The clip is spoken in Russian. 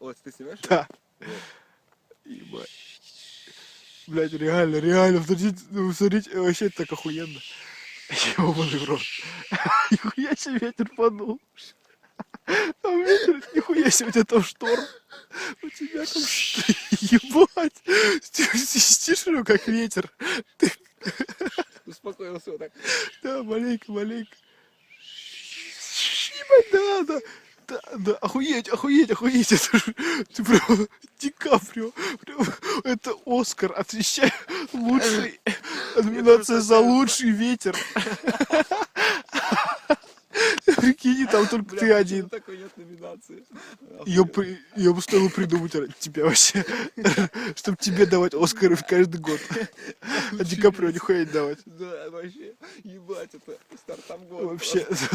Вот, ты снимаешь? Да. Вот. Ебать. Блядь, реально, смотрите, вообще это так охуенно. Ёбаный в рот. Нихуя себе ветер подул. Там ветер, нихуя себе, у тебя там шторм. У тебя там ебать. Ты свистишь, как ветер. Успокоился вот так. Да, маленько. Ебать, да, охуеть. Это ж, ты прям Ди Каприо. Прям, это Оскар, отвечаю, лучший, номинация за лучший ветер. Прикинь, там только Бля, ты почему один. такой нет номинации? Ее бы стоило придумать ради тебя вообще. Чтобы тебе давать Оскары каждый год. А Ди Каприо нихуя не давать. Да, вообще, ебать, это стартап года. Вообще.